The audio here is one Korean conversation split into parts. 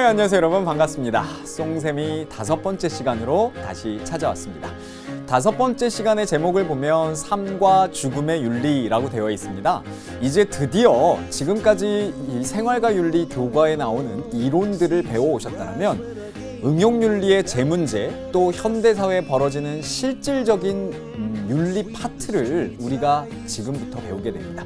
안녕하세요 여러분, 반갑습니다. 송쌤이 5번째 시간으로 다시 찾아왔습니다. 5번째 시간의 제목을 보면 삶과 죽음의 윤리라고 되어 있습니다. 이제 드디어 지금까지 이 생활과 윤리 교과에 나오는 이론들을 배워오셨다면 응용윤리의 재문제, 또 현대사회에 벌어지는 실질적인 윤리 파트를 우리가 지금부터 배우게 됩니다.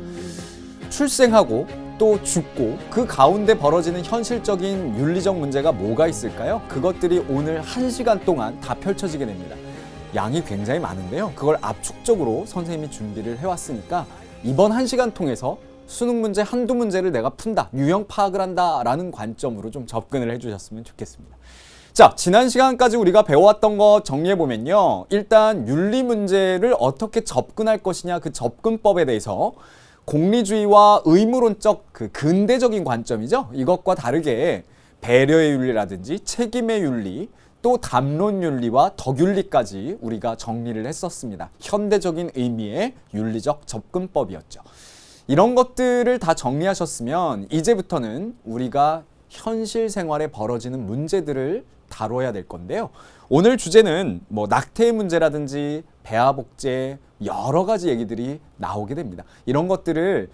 출생하고 또 죽고 그 가운데 벌어지는 현실적인 윤리적 문제가 뭐가 있을까요? 그것들이 오늘 1시간 동안 다 펼쳐지게 됩니다. 양이 굉장히 많은데요. 그걸 압축적으로 선생님이 준비를 해왔으니까 이번 1시간 통해서 수능 문제 한두 문제를 내가 푼다, 유형 파악을 한다라는 관점으로 좀 접근을 해주셨으면 좋겠습니다. 자, 지난 시간까지 우리가 배워왔던 거 정리해보면요. 일단 윤리 문제를 어떻게 접근할 것이냐, 그 접근법에 대해서 공리주의와 의무론적 그 근대적인 관점이죠. 이것과 다르게 배려의 윤리라든지 책임의 윤리, 또 담론 윤리와 덕윤리까지 우리가 정리를 했었습니다. 현대적인 의미의 윤리적 접근법이었죠. 이런 것들을 다 정리하셨으면 이제부터는 우리가 현실 생활에 벌어지는 문제들을 다뤄야 될 건데요. 오늘 주제는 뭐 낙태의 문제라든지 배아 복제, 여러 가지 얘기들이 나오게 됩니다. 이런 것들을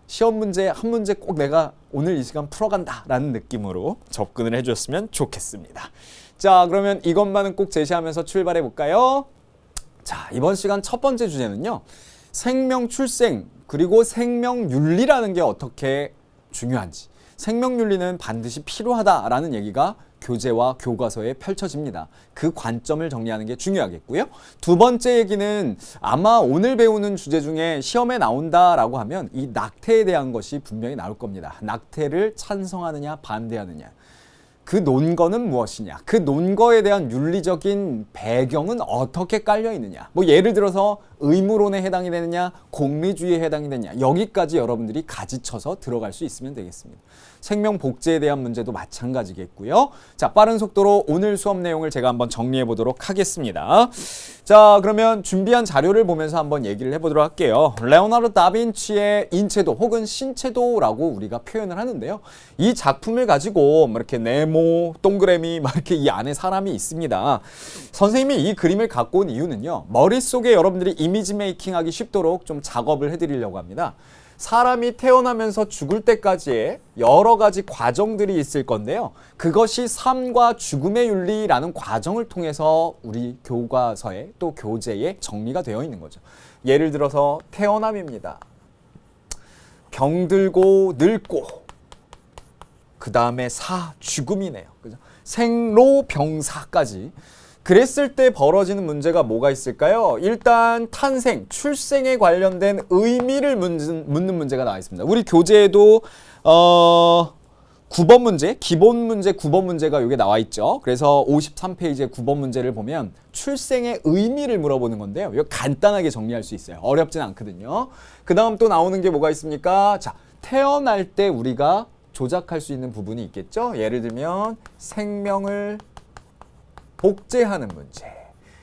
시험 문제 한 문제 꼭 내가 오늘 이 시간 풀어간다 라는 느낌으로 접근을 해주셨으면 좋겠습니다. 자, 그러면 이것만은 꼭 제시하면서 출발해 볼까요? 자, 이번 시간 첫 번째 주제는요, 생명 출생 그리고 생명윤리라는 게 어떻게 중요한지, 생명윤리는 반드시 필요하다라는 얘기가 교재와 교과서에 펼쳐집니다. 그 관점을 정리하는 게 중요하겠고요. 두 번째 얘기는 아마 오늘 배우는 주제 중에 시험에 나온다라고 하면 이 낙태에 대한 것이 분명히 나올 겁니다. 낙태를 찬성하느냐 반대하느냐, 그 논거는 무엇이냐, 그 논거에 대한 윤리적인 배경은 어떻게 깔려 있느냐, 뭐 예를 들어서 의무론에 해당이 되느냐 공리주의에 해당이 되느냐, 여기까지 여러분들이 가지쳐서 들어갈 수 있으면 되겠습니다. 생명 복제에 대한 문제도 마찬가지겠고요. 자, 빠른 속도로 오늘 수업 내용을 제가 한번 정리해 보도록 하겠습니다. 자, 그러면 준비한 자료를 보면서 한번 얘기를 해보도록 할게요. 레오나르도 다빈치의 인체도 혹은 신체도라고 우리가 표현을 하는데요. 이 작품을 가지고 뭐 이렇게 네모, 동그라미 막 이렇게 이 안에 사람이 있습니다. 선생님이 이 그림을 갖고 온 이유는요, 머릿속에 여러분들이 이미지 메이킹하기 쉽도록 좀 작업을 해드리려고 합니다. 사람이 태어나면서 죽을 때까지의 여러 가지 과정들이 있을 건데요. 그것이 삶과 죽음의 윤리라는 과정을 통해서 우리 교과서에 또 교재에 정리가 되어 있는 거죠. 예를 들어서 태어남입니다. 병들고 늙고, 그 다음에 죽음이네요. 그죠? 생로병사까지. 그랬을 때 벌어지는 문제가 뭐가 있을까요? 일단 탄생, 출생에 관련된 의미를 묻는 문제가 나와 있습니다. 우리 교재에도 9번 문제, 기본 문제 9번 문제가 여기 나와 있죠. 그래서 53페이지의 9번 문제를 보면 출생의 의미를 물어보는 건데요. 이거 간단하게 정리할 수 있어요. 어렵진 않거든요. 그 다음 또 나오는 게 뭐가 있습니까? 자, 태어날 때 우리가 조작할 수 있는 부분이 있겠죠. 예를 들면 생명을 복제하는 문제.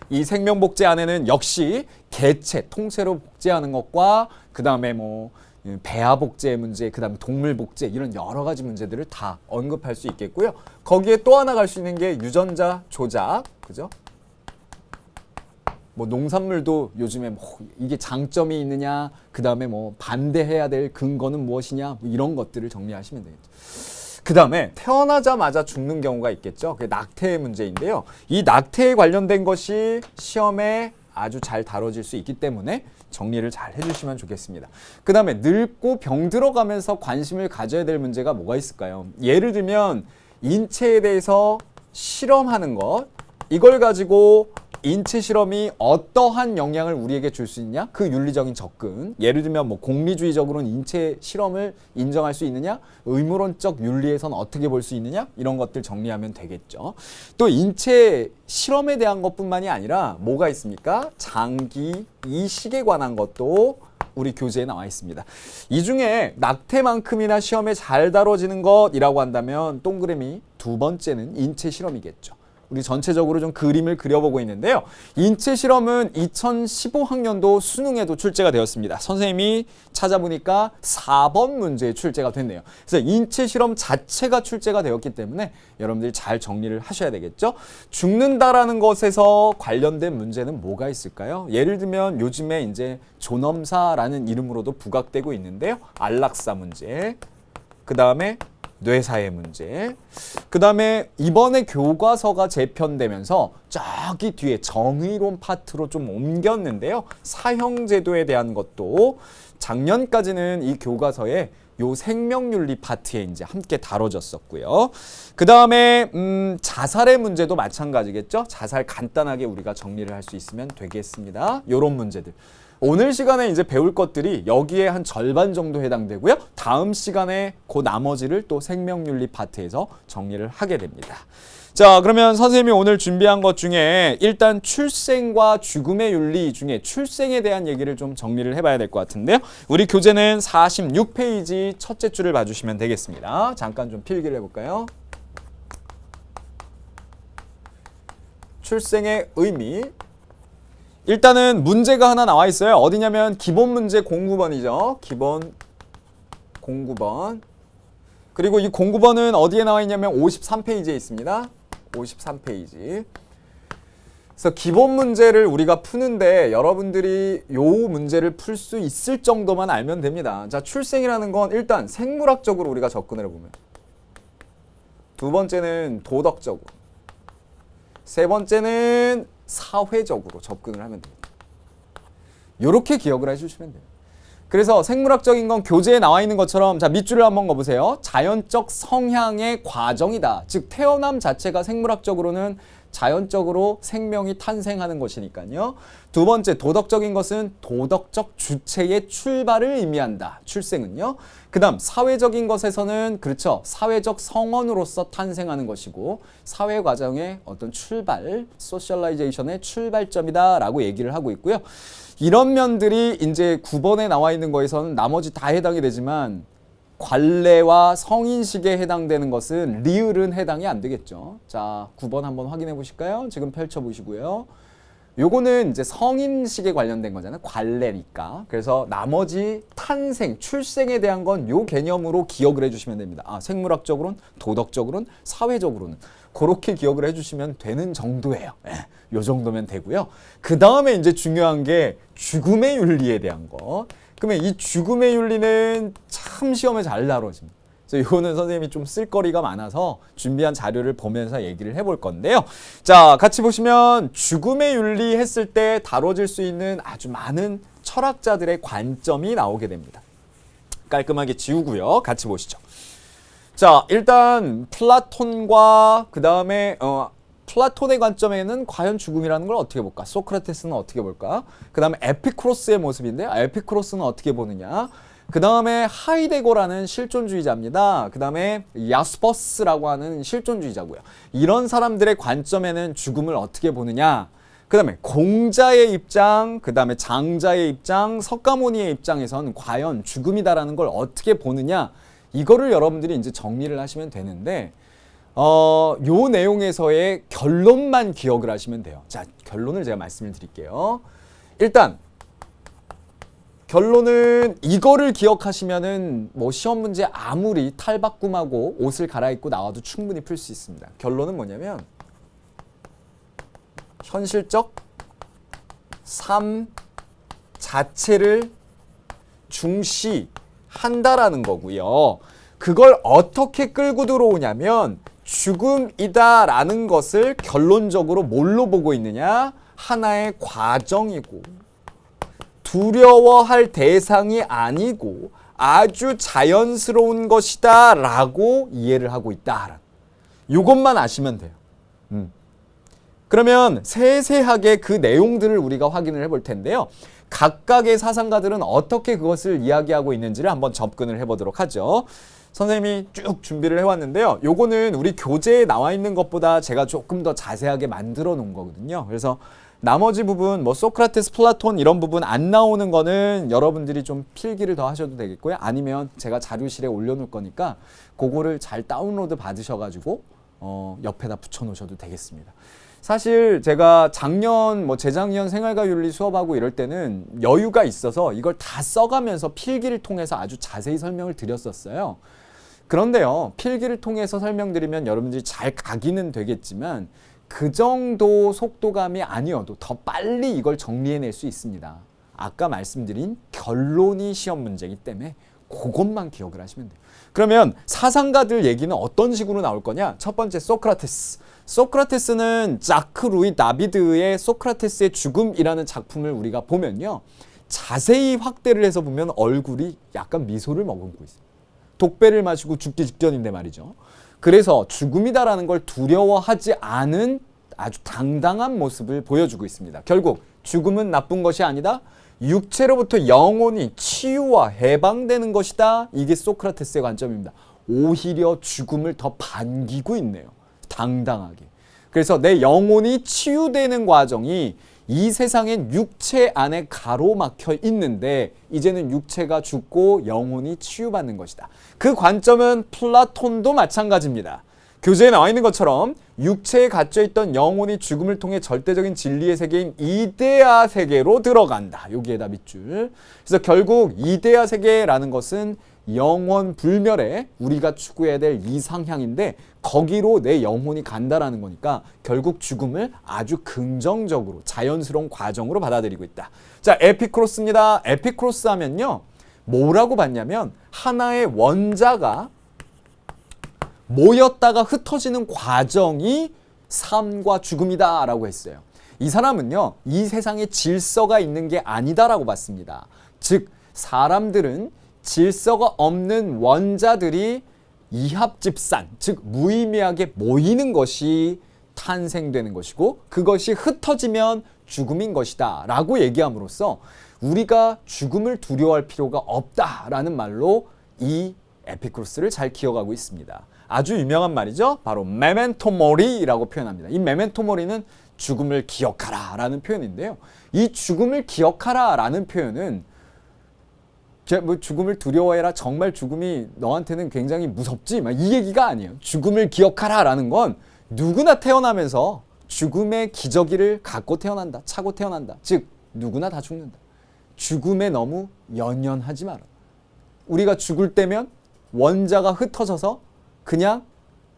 이 생명 복제 안에는 역시 개체, 통째로 복제하는 것과 그 다음에 뭐 배아 복제 문제, 그 다음에 동물 복제, 이런 여러 가지 문제들을 다 언급할 수 있겠고요. 거기에 또 하나 갈 수 있는 게 유전자 조작, 그죠? 뭐 농산물도 요즘에 뭐 이게 장점이 있느냐, 그 다음에 뭐 반대해야 될 근거는 무엇이냐, 뭐 이런 것들을 정리하시면 되겠죠. 그 다음에 태어나자마자 죽는 경우가 있겠죠. 그게 낙태의 문제인데요. 이 낙태에 관련된 것이 시험에 아주 잘 다뤄질 수 있기 때문에 정리를 잘 해주시면 좋겠습니다. 그 다음에 늙고 병들어가면서 관심을 가져야 될 문제가 뭐가 있을까요? 예를 들면 인체에 대해서 실험하는 것, 이걸 가지고 인체 실험이 어떠한 영향을 우리에게 줄 수 있냐? 그 윤리적인 접근. 예를 들면 뭐 공리주의적으로는 인체 실험을 인정할 수 있느냐? 의무론적 윤리에서는 어떻게 볼 수 있느냐? 이런 것들 정리하면 되겠죠. 또 인체 실험에 대한 것뿐만이 아니라 뭐가 있습니까? 장기, 이식에 관한 것도 우리 교재에 나와 있습니다. 이 중에 낙태만큼이나 시험에 잘 다뤄지는 것이라고 한다면 동그라미 두 번째는 인체 실험이겠죠. 우리 전체적으로 좀 그림을 그려보고 있는데요. 인체 실험은 2015학년도 수능에도 출제가 되었습니다. 선생님이 찾아보니까 4번 문제에 출제가 됐네요. 그래서 인체 실험 자체가 출제가 되었기 때문에 여러분들이 잘 정리를 하셔야 되겠죠. 죽는다라는 것에서 관련된 문제는 뭐가 있을까요? 예를 들면 요즘에 이제 존엄사라는 이름으로도 부각되고 있는데요. 안락사 문제, 그 다음에 뇌사의 문제, 그 다음에 이번에 교과서가 재편되면서 저기 뒤에 정의론 파트로 좀 옮겼는데요. 사형제도에 대한 것도 작년까지는 이 교과서에 요 생명윤리 파트에 이제 함께 다뤄졌었고요. 그 다음에 자살의 문제도 마찬가지겠죠. 자살 간단하게 우리가 정리를 할 수 있으면 되겠습니다. 요런 문제들. 오늘 시간에 이제 배울 것들이 여기에 한 절반 정도 해당되고요. 다음 시간에 그 나머지를 또 생명윤리 파트에서 정리를 하게 됩니다. 자, 그러면 선생님이 오늘 준비한 것 중에 일단 출생과 죽음의 윤리 중에 출생에 대한 얘기를 좀 정리를 해봐야 될 것 같은데요. 우리 교재는 46페이지 첫째 줄을 봐주시면 되겠습니다. 잠깐 좀 필기를 해볼까요? 출생의 의미. 일단은 문제가 하나 나와 있어요. 어디냐면 기본 문제 09번이죠. 기본 09번. 그리고 이 09번은 어디에 나와 있냐면 53페이지에 있습니다. 53페이지. 그래서 기본 문제를 우리가 푸는데 여러분들이 요 문제를 풀 수 있을 정도만 알면 됩니다. 자, 출생이라는 건 일단 생물학적으로 우리가 접근을 해보면, 두 번째는 도덕적으로, 세 번째는 사회적으로 접근을 하면 됩니다. 이렇게 기억을 해주시면 돼요. 그래서 생물학적인 건 교재에 나와 있는 것처럼, 자, 밑줄을 한번 그어보세요. 자연적 성향의 과정이다. 즉 태어남 자체가 생물학적으로는 자연적으로 생명이 탄생하는 것이니까요. 두 번째, 도덕적인 것은 도덕적 주체의 출발을 의미한다. 출생은요. 그 다음 사회적인 것에서는 그렇죠. 사회적 성원으로서 탄생하는 것이고 사회 과정의 어떤 출발, 소셜라이제이션의 출발점이다 라고 얘기를 하고 있고요. 이런 면들이 이제 9번에 나와 있는 거에서는 나머지 다 해당이 되지만 관례와 성인식에 해당되는 것은 리을은 해당이 안 되겠죠. 자, 9번 한번 확인해 보실까요? 지금 펼쳐 보시고요. 요거는 이제 성인식에 관련된 거잖아요. 관례니까. 그래서 나머지 탄생, 출생에 대한 건 요 개념으로 기억을 해주시면 됩니다. 아, 생물학적으로는, 도덕적으로는, 사회적으로는 그렇게 기억을 해주시면 되는 정도예요. 요 정도면 되고요. 그 다음에 이제 중요한 게 죽음의 윤리에 대한 거. 그러면 이 죽음의 윤리는 참 시험에 잘 다뤄집니다. 그래서 이거는 선생님이 좀 쓸거리가 많아서 준비한 자료를 보면서 얘기를 해볼 건데요. 자, 같이 보시면 죽음의 윤리 했을 때 다뤄질 수 있는 아주 많은 철학자들의 관점이 나오게 됩니다. 깔끔하게 지우고요. 같이 보시죠. 자, 일단 플라톤과 그 다음에 플라톤의 관점에는 과연 죽음이라는 걸 어떻게 볼까? 소크라테스는 어떻게 볼까? 그 다음에 에피쿠로스의 모습인데 에피쿠로스는 어떻게 보느냐? 그 다음에 하이데거라는 실존주의자입니다. 그 다음에 야스퍼스라고 하는 실존주의자고요. 이런 사람들의 관점에는 죽음을 어떻게 보느냐? 그 다음에 공자의 입장, 그 다음에 장자의 입장, 석가모니의 입장에선 과연 죽음이다라는 걸 어떻게 보느냐? 이거를 여러분들이 이제 정리를 하시면 되는데 요 내용에서의 결론만 기억을 하시면 돼요. 자, 결론을 제가 말씀을 드릴게요. 일단 결론은 이거를 기억하시면은 뭐 시험 문제 아무리 탈바꿈하고 옷을 갈아입고 나와도 충분히 풀 수 있습니다. 결론은 뭐냐면 현실적 삶 자체를 중시한다라는 거고요. 그걸 어떻게 끌고 들어오냐면 죽음이다라는 것을 결론적으로 뭘로 보고 있느냐? 하나의 과정이고 두려워할 대상이 아니고 아주 자연스러운 것이다 라고 이해를 하고 있다. 이것만 아시면 돼요. 그러면 세세하게 그 내용들을 우리가 확인을 해볼 텐데요. 각각의 사상가들은 어떻게 그것을 이야기하고 있는지를 한번 접근을 해보도록 하죠. 선생님이 쭉 준비를 해왔는데요. 요거는 우리 교재에 나와 있는 것보다 제가 조금 더 자세하게 만들어 놓은 거거든요. 그래서 나머지 부분, 뭐 소크라테스, 플라톤 이런 부분 안 나오는 거는 여러분들이 좀 필기를 더 하셔도 되겠고요. 아니면 제가 자료실에 올려놓을 거니까 그거를 잘 다운로드 받으셔가지고 옆에다 붙여 놓으셔도 되겠습니다. 사실 제가 작년 재작년 생활과 윤리 수업하고 이럴 때는 여유가 있어서 이걸 다 써가면서 필기를 통해서 아주 자세히 설명을 드렸었어요. 그런데요, 필기를 통해서 설명드리면 여러분들이 잘 가기는 되겠지만 그 정도 속도감이 아니어도 더 빨리 이걸 정리해낼 수 있습니다. 아까 말씀드린 결론이 시험 문제이기 때문에 그것만 기억을 하시면 돼요. 그러면 사상가들 얘기는 어떤 식으로 나올 거냐? 첫 번째 소크라테스. 소크라테스는 자크 루이 다비드의 소크라테스의 죽음이라는 작품을 우리가 보면요, 자세히 확대를 해서 보면 얼굴이 약간 미소를 머금고 있어요. 독배를 마시고 죽기 직전인데 말이죠. 그래서 죽음이다라는 걸 두려워하지 않은 아주 당당한 모습을 보여주고 있습니다. 결국 죽음은 나쁜 것이 아니다. 육체로부터 영혼이 치유와 해방되는 것이다. 이게 소크라테스의 관점입니다. 오히려 죽음을 더 반기고 있네요. 당당하게. 그래서 내 영혼이 치유되는 과정이 이 세상엔 육체 안에 가로막혀 있는데 이제는 육체가 죽고 영혼이 치유받는 것이다. 그 관점은 플라톤도 마찬가지입니다. 교재에 나와 있는 것처럼 육체에 갇혀있던 영혼이 죽음을 통해 절대적인 진리의 세계인 이데아 세계로 들어간다. 여기에다 밑줄. 그래서 결국 이데아 세계라는 것은 영원 불멸의 우리가 추구해야 될 이상향인데 거기로 내 영혼이 간다라는 거니까 결국 죽음을 아주 긍정적으로 자연스러운 과정으로 받아들이고 있다. 자, 에피크로스입니다. 에피크로스 하면요, 뭐라고 봤냐면 하나의 원자가 모였다가 흩어지는 과정이 삶과 죽음이다 라고 했어요. 이 사람은요, 이 세상에 질서가 있는 게 아니다라고 봤습니다. 즉 사람들은 질서가 없는 원자들이 이합집산, 즉 무의미하게 모이는 것이 탄생되는 것이고 그것이 흩어지면 죽음인 것이다 라고 얘기함으로써 우리가 죽음을 두려워할 필요가 없다라는 말로 이 에피크로스를 잘 기억하고 있습니다. 아주 유명한 말이죠. 바로 메멘토 모리라고 표현합니다. 이 메멘토 모리는 죽음을 기억하라 라는 표현인데요. 이 죽음을 기억하라 라는 표현은 죽음을 두려워해라, 정말 죽음이 너한테는 굉장히 무섭지, 이 얘기가 아니에요. 죽음을 기억하라 라는 건 누구나 태어나면서 죽음의 기저귀를 갖고 태어난다, 차고 태어난다. 즉 누구나 다 죽는다. 죽음에 너무 연연하지 마라. 우리가 죽을 때면 원자가 흩어져서 그냥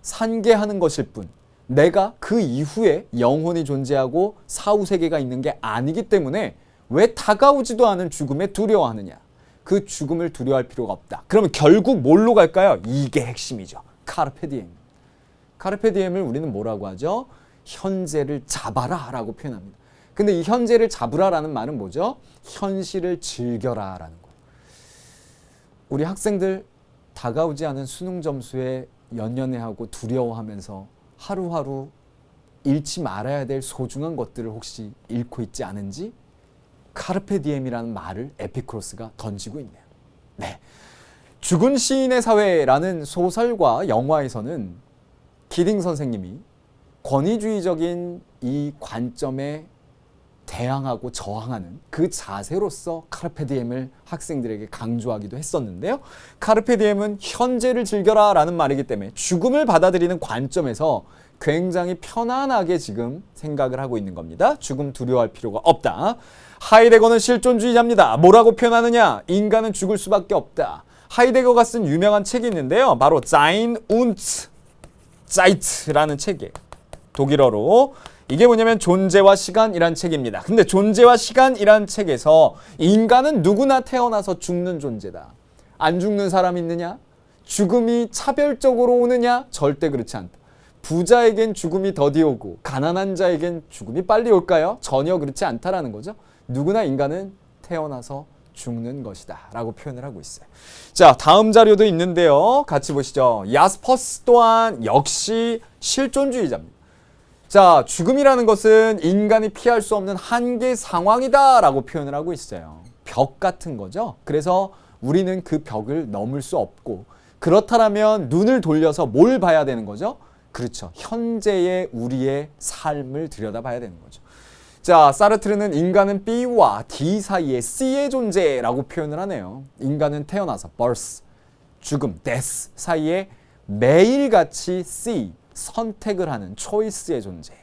산계하는 것일 뿐 내가 그 이후에 영혼이 존재하고 사후세계가 있는 게 아니기 때문에 왜 다가오지도 않은 죽음에 두려워하느냐. 그 죽음을 두려워할 필요가 없다. 그러면 결국 뭘로 갈까요? 이게 핵심이죠. 카르페 디엠. 카르페 디엠을 우리는 뭐라고 하죠? 현재를 잡아라 라고 표현합니다. 근데 이 현재를 잡으라라는 말은 뭐죠? 현실을 즐겨라 라는 거예요. 우리 학생들 다가오지 않은 수능 점수에 연연해하고 두려워하면서 하루하루 잃지 말아야 될 소중한 것들을 혹시 잃고 있지 않은지 카르페 디엠이라는 말을 에피크로스가 던지고 있네요. 네, 죽은 시인의 사회라는 소설과 영화에서는 기딩 선생님이 권위주의적인 이 관점에 대항하고 저항하는 그 자세로서 카르페 디엠을 학생들에게 강조하기도 했었는데요. 카르페 디엠은 현재를 즐겨라 라는 말이기 때문에 죽음을 받아들이는 관점에서 굉장히 편안하게 지금 생각을 하고 있는 겁니다. 죽음 두려워할 필요가 없다. 하이데거는 실존주의자입니다. 뭐라고 표현하느냐? 인간은 죽을 수밖에 없다. 하이데거가 쓴 유명한 책이 있는데요. 바로 Sein und Zeit라는 책이에요. 독일어로. 이게 뭐냐면 존재와 시간이란 책입니다. 근데 존재와 시간이란 책에서 인간은 누구나 태어나서 죽는 존재다. 안 죽는 사람 있느냐? 죽음이 차별적으로 오느냐? 절대 그렇지 않다. 부자에겐 죽음이 더디 오고 가난한 자에겐 죽음이 빨리 올까요? 전혀 그렇지 않다라는 거죠. 누구나 인간은 태어나서 죽는 것이다 라고 표현을 하고 있어요. 자, 다음 자료도 있는데요. 같이 보시죠. 야스퍼스 또한 역시 실존주의자입니다. 자, 죽음이라는 것은 인간이 피할 수 없는 한계 상황이다 라고 표현을 하고 있어요. 벽 같은 거죠. 그래서 우리는 그 벽을 넘을 수 없고 그렇다면 눈을 돌려서 뭘 봐야 되는 거죠? 그렇죠. 현재의 우리의 삶을 들여다봐야 되는 거죠. 자, 사르트르는 인간은 B와 D 사이의 C의 존재라고 표현을 하네요. 인간은 태어나서 birth, 죽음, death 사이에 매일같이 C, 선택을 하는 초이스의 존재.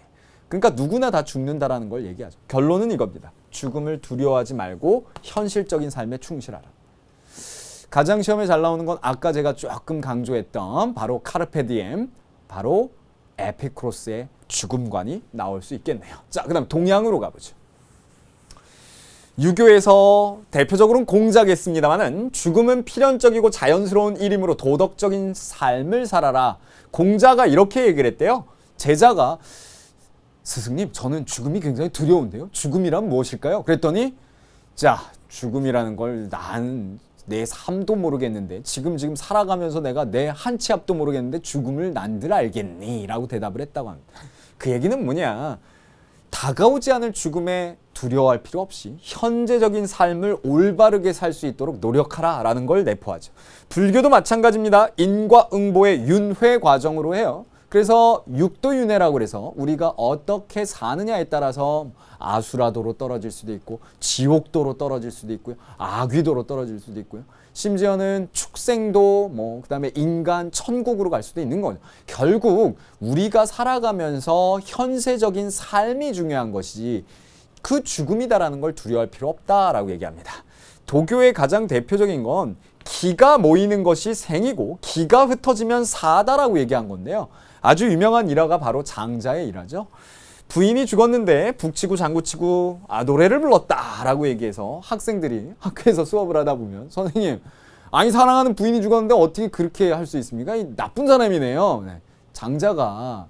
그러니까 누구나 다 죽는다라는 걸 얘기하죠. 결론은 이겁니다. 죽음을 두려워하지 말고 현실적인 삶에 충실하라. 가장 시험에 잘 나오는 건 아까 제가 조금 강조했던 바로 카르페 디엠, 바로 에피쿠로스의 죽음관이 나올 수 있겠네요. 자, 그다음 동양으로 가보죠. 유교에서 대표적으로는 공자겠습니다만은 죽음은 필연적이고 자연스러운 일이므로 도덕적인 삶을 살아라. 공자가 이렇게 얘기를 했대요. 제자가 스승님, 저는 죽음이 굉장히 두려운데요. 죽음이란 무엇일까요? 그랬더니 자, 죽음이라는 걸 난 내 삶도 모르겠는데 지금 살아가면서 내가 내 한 치 앞도 모르겠는데 죽음을 난들 알겠니? 라고 대답을 했다고 합니다. 그 얘기는 뭐냐? 다가오지 않을 죽음에 두려워할 필요 없이 현재적인 삶을 올바르게 살 수 있도록 노력하라 라는 걸 내포하죠. 불교도 마찬가지입니다. 인과응보의 윤회 과정으로 해요. 그래서 육도윤회라고 그래서 우리가 어떻게 사느냐에 따라서 아수라도로 떨어질 수도 있고 지옥도로 떨어질 수도 있고요. 아귀도로 떨어질 수도 있고요. 심지어는 축생도 그다음에 인간 천국으로 갈 수도 있는 거죠. 결국 우리가 살아가면서 현세적인 삶이 중요한 것이지 그 죽음이다라는 걸 두려워할 필요 없다라고 얘기합니다. 도교의 가장 대표적인 건 기가 모이는 것이 생이고 기가 흩어지면 사다라고 얘기한 건데요. 아주 유명한 일화가 바로 장자의 일화죠. 부인이 죽었는데 북치고 장구치고 노래를 불렀다라고 얘기해서 학생들이 학교에서 수업을 하다 보면 선생님, 아니 사랑하는 부인이 죽었는데 어떻게 그렇게 할 수 있습니까? 이 나쁜 사람이네요. 네. 장자가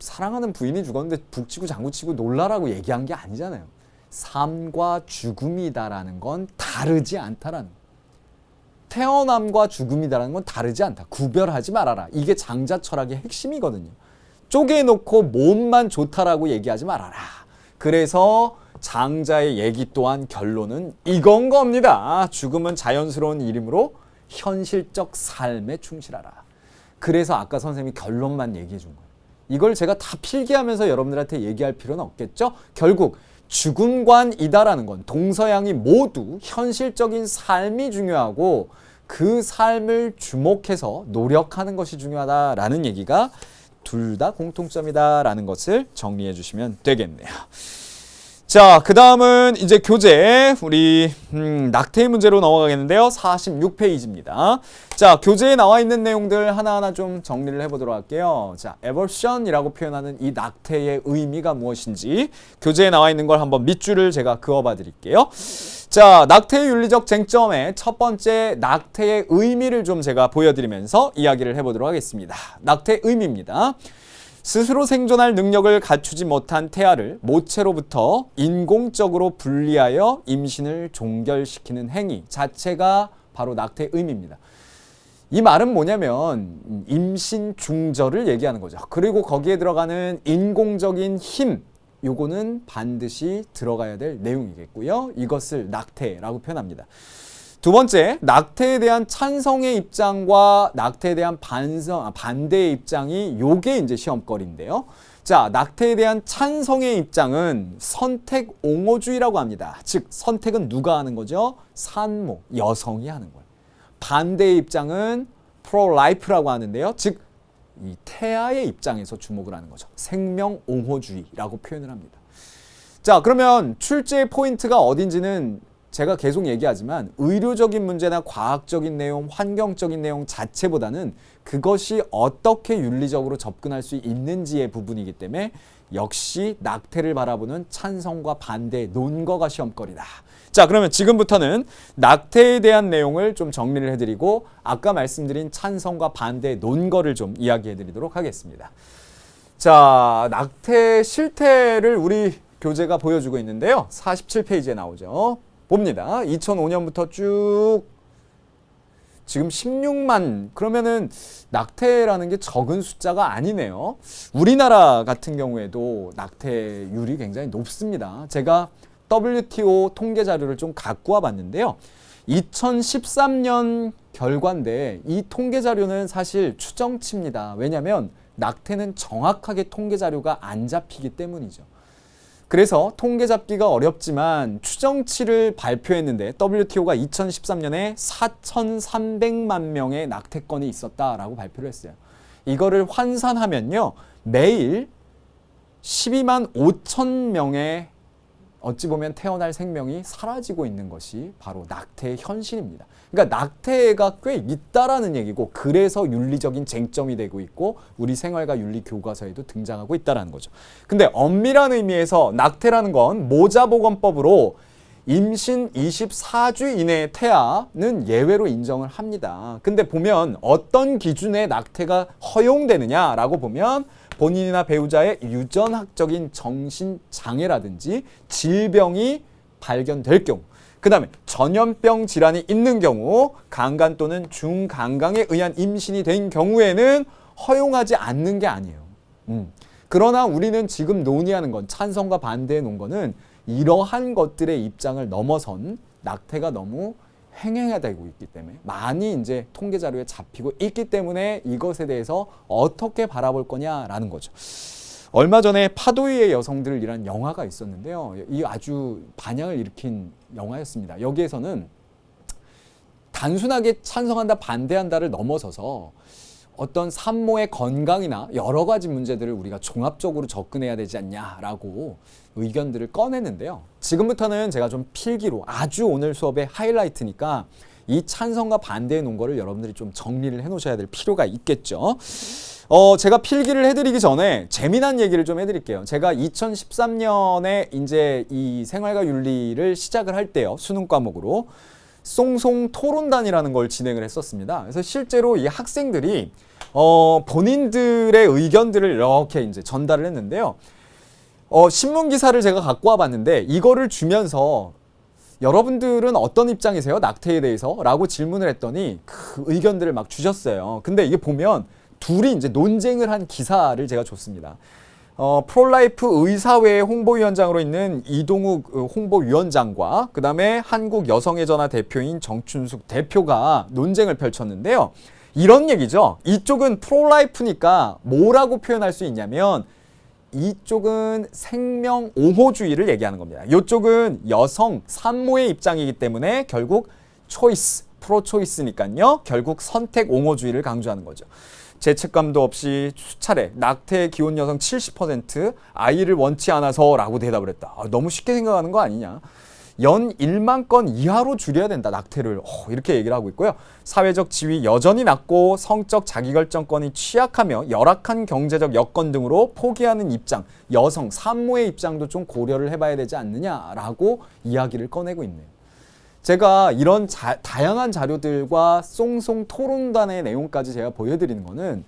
사랑하는 부인이 죽었는데 북치고 장구치고 놀라라고 얘기한 게 아니잖아요. 삶과 죽음이다라는 건 다르지 않다라는 거예요. 태어남과 죽음이다라는 건 다르지 않다. 구별하지 말아라. 이게 장자 철학의 핵심이거든요. 쪼개놓고 몸만 좋다라고 얘기하지 말아라. 그래서 장자의 얘기 또한 결론은 이건 겁니다. 죽음은 자연스러운 일이므로 현실적 삶에 충실하라. 그래서 아까 선생님이 결론만 얘기해 준 거예요. 이걸 제가 다 필기하면서 여러분들한테 얘기할 필요는 없겠죠? 결국 죽음관이다라는 건 동서양이 모두 현실적인 삶이 중요하고 그 삶을 주목해서 노력하는 것이 중요하다라는 얘기가 둘 다 공통점이다라는 것을 정리해 주시면 되겠네요. 자, 그 다음은 이제 교재 우리 낙태의 문제로 넘어가겠는데요. 46페이지입니다. 자, 교재에 나와 있는 내용들 하나하나 좀 정리를 해보도록 할게요. 자, 에버션이라고 표현하는 이 낙태의 의미가 무엇인지 교재에 나와 있는 걸 한번 밑줄을 제가 그어봐 드릴게요. 자, 낙태의 윤리적 쟁점의 첫 번째 낙태의 의미를 좀 제가 보여드리면서 이야기를 해보도록 하겠습니다. 낙태의 의미입니다. 스스로 생존할 능력을 갖추지 못한 태아를 모체로부터 인공적으로 분리하여 임신을 종결시키는 행위 자체가 바로 낙태의 의미입니다. 이 말은 뭐냐면 임신 중절을 얘기하는 거죠. 그리고 거기에 들어가는 인공적인 힘, 요거는 반드시 들어가야 될 내용이겠고요. 이것을 낙태라고 표현합니다. 두 번째, 낙태에 대한 찬성의 입장과 낙태에 대한 반대의 입장이 요게 이제 시험거리인데요. 자, 낙태에 대한 찬성의 입장은 선택 옹호주의라고 합니다. 즉, 선택은 누가 하는 거죠? 산모, 여성이 하는 거예요. 반대의 입장은 프로-라이프라고 하는데요. 즉, 이 태아의 입장에서 주목을 하는 거죠. 생명 옹호주의라고 표현을 합니다. 자, 그러면 출제의 포인트가 어딘지는 제가 계속 얘기하지만 의료적인 문제나 과학적인 내용, 환경적인 내용 자체보다는 그것이 어떻게 윤리적으로 접근할 수 있는지의 부분이기 때문에 역시 낙태를 바라보는 찬성과 반대의 논거가 시험거리다. 자, 그러면 지금부터는 낙태에 대한 내용을 좀 정리를 해드리고 아까 말씀드린 찬성과 반대의 논거를 좀 이야기해드리도록 하겠습니다. 자, 낙태 실태를 우리 교재가 보여주고 있는데요. 47페이지에 나오죠. 봅니다. 2005년부터 쭉 지금 16만, 그러면은 낙태라는 게 적은 숫자가 아니네요. 우리나라 같은 경우에도 낙태율이 굉장히 높습니다. 제가 WTO 통계 자료를 좀 갖고 와 봤는데요. 2013년 결과인데 이 통계 자료는 사실 추정치입니다. 왜냐하면 낙태는 정확하게 통계 자료가 안 잡히기 때문이죠. 그래서 통계 잡기가 어렵지만 추정치를 발표했는데 WTO가 2013년에 4,300만 명의 낙태건이 있었다라고 발표를 했어요. 이거를 환산하면요. 매일 12만 5천 명의 어찌 보면 태어날 생명이 사라지고 있는 것이 바로 낙태의 현실입니다. 그러니까 낙태가 꽤 있다라는 얘기고, 그래서 윤리적인 쟁점이 되고 있고 우리 생활과 윤리 교과서에도 등장하고 있다라는 거죠. 근데 엄밀한 의미에서 낙태라는 건 모자보건법으로 임신 24주 이내의 태아는 예외로 인정을 합니다. 근데 보면 어떤 기준에 낙태가 허용되느냐라고 보면 본인이나 배우자의 유전학적인 정신장애라든지 질병이 발견될 경우, 그 다음에 전염병 질환이 있는 경우, 강간 또는 중강강에 의한 임신이 된 경우에는 허용하지 않는 게 아니에요. 그러나 우리는 지금 논의하는 건, 찬성과 반대에 놓은 거는 이러한 것들의 입장을 넘어선 낙태가 너무 횡행되고 있기 때문에, 많이 이제 통계 자료에 잡히고 있기 때문에 이것에 대해서 어떻게 바라볼 거냐라는 거죠. 얼마 전에 파도 위의 여성들이라는 영화가 있었는데요. 이 아주 반향을 일으킨 영화였습니다. 여기에서는 단순하게 찬성한다 반대한다를 넘어서서 어떤 산모의 건강이나 여러 가지 문제들을 우리가 종합적으로 접근해야 되지 않냐라고 의견들을 꺼내는데요. 지금부터는 제가 좀 필기로, 아주 오늘 수업의 하이라이트니까 이 찬성과 반대에 놓은 거를 여러분들이 좀 정리를 해 놓으셔야 될 필요가 있겠죠. 제가 필기를 해드리기 전에 재미난 얘기를 좀 해드릴게요. 제가 2013년에 이제 이 생활과 윤리를 시작을 할 때요, 수능 과목으로 송송 토론단이라는 걸 진행을 했었습니다. 그래서 실제로 이 학생들이 본인들의 의견들을 이렇게 이제 전달을 했는데요. 신문 기사를 제가 갖고 와봤는데, 이거를 주면서 여러분들은 어떤 입장이세요? 낙태에 대해서? 라고 질문을 했더니 그 의견들을 막 주셨어요. 근데 이게 보면 둘이 이제 논쟁을 한 기사를 제가 줬습니다. 프롤라이프 의사회 홍보위원장으로 있는 이동욱 홍보위원장과 그 다음에 한국여성의전화 대표인 정춘숙 대표가 논쟁을 펼쳤는데요. 이런 얘기죠. 이쪽은 프롤라이프니까 뭐라고 표현할 수 있냐면, 이쪽은 생명 옹호주의를 얘기하는 겁니다. 이쪽은 여성 산모의 입장이기 때문에 결국 초이스, 프로초이스니까요. 결국 선택 옹호주의를 강조하는 거죠. 죄책감도 없이 수차례 낙태 기혼 여성 70% 아이를 원치 않아서라고 대답을 했다. 너무 쉽게 생각하는 거 아니냐. 연 1만 건 이하로 줄여야 된다, 낙태를. 이렇게 얘기를 하고 있고요. 사회적 지위 여전히 낮고 성적 자기결정권이 취약하며 열악한 경제적 여건 등으로 포기하는 입장, 여성 산모의 입장도 좀 고려를 해봐야 되지 않느냐라고 이야기를 꺼내고 있네요. 제가 이런 다양한 자료들과 송송 토론단의 내용까지 제가 보여드리는 거는,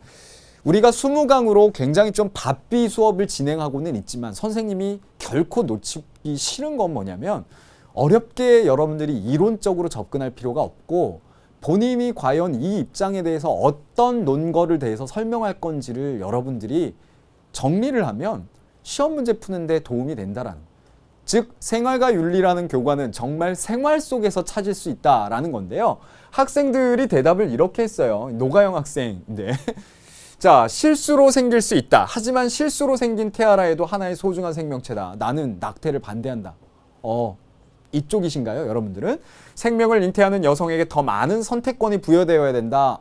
우리가 20강으로 굉장히 좀 바삐 수업을 진행하고는 있지만 선생님이 결코 놓치기 싫은 건 뭐냐면, 어렵게 여러분들이 이론적으로 접근할 필요가 없고, 본인이 과연 이 입장에 대해서 어떤 논거를 대해서 설명할 건지를 여러분들이 정리를 하면 시험 문제 푸는데 도움이 된다라는 거예요. 즉, 생활과 윤리라는 교과는 정말 생활 속에서 찾을 수 있다라는 건데요. 학생들이 대답을 이렇게 했어요. 노가영 학생인데. 자, 실수로 생길 수 있다. 하지만 실수로 생긴 태아라에도 하나의 소중한 생명체다. 나는 낙태를 반대한다. 이쪽이신가요, 여러분들은? 생명을 잉태하는 여성에게 더 많은 선택권이 부여되어야 된다.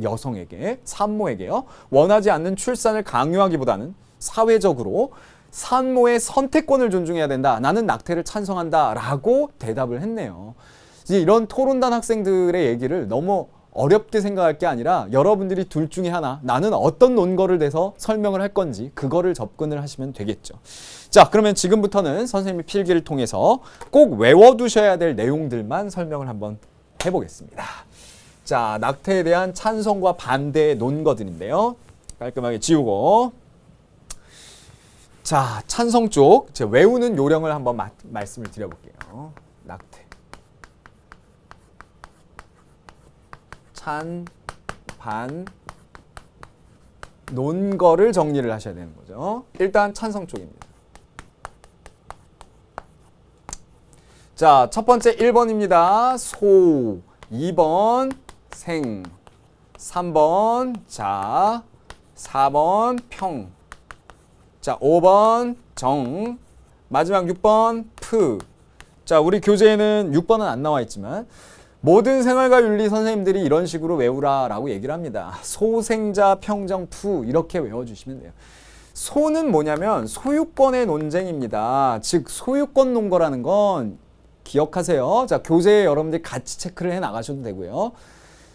여성에게, 산모에게요. 원하지 않는 출산을 강요하기보다는 사회적으로 산모의 선택권을 존중해야 된다. 나는 낙태를 찬성한다. 라고 대답을 했네요. 이제 이런 토론단 학생들의 얘기를 너무 어렵게 생각할 게 아니라, 여러분들이 둘 중에 하나, 나는 어떤 논거를 대서 설명을 할 건지 그거를 접근을 하시면 되겠죠. 자, 그러면 지금부터는 선생님이 필기를 통해서 꼭 외워두셔야 될 내용들만 설명을 한번 해보겠습니다. 자, 낙태에 대한 찬성과 반대의 논거들인데요. 깔끔하게 지우고, 자, 찬성 쪽 제가 외우는 요령을 한번 말씀을 드려볼게요. 낙태, 찬, 반, 논거를 정리를 하셔야 되는 거죠. 일단 찬성 쪽입니다. 자, 첫 번째 1번입니다. 소, 2번 생, 3번 자, 4번 평, 자, 5번 정, 마지막 6번 프. 자, 우리 교재에는 6번은 안 나와 있지만 모든 생활과 윤리 선생님들이 이런 식으로 외우라라고 얘기를 합니다. 소생자 평정푸 이렇게 외워주시면 돼요. 소는 뭐냐면 소유권의 논쟁입니다. 즉 소유권 논거라는 건 기억하세요. 자, 교재에 여러분들이 같이 체크를 해 나가셔도 되고요.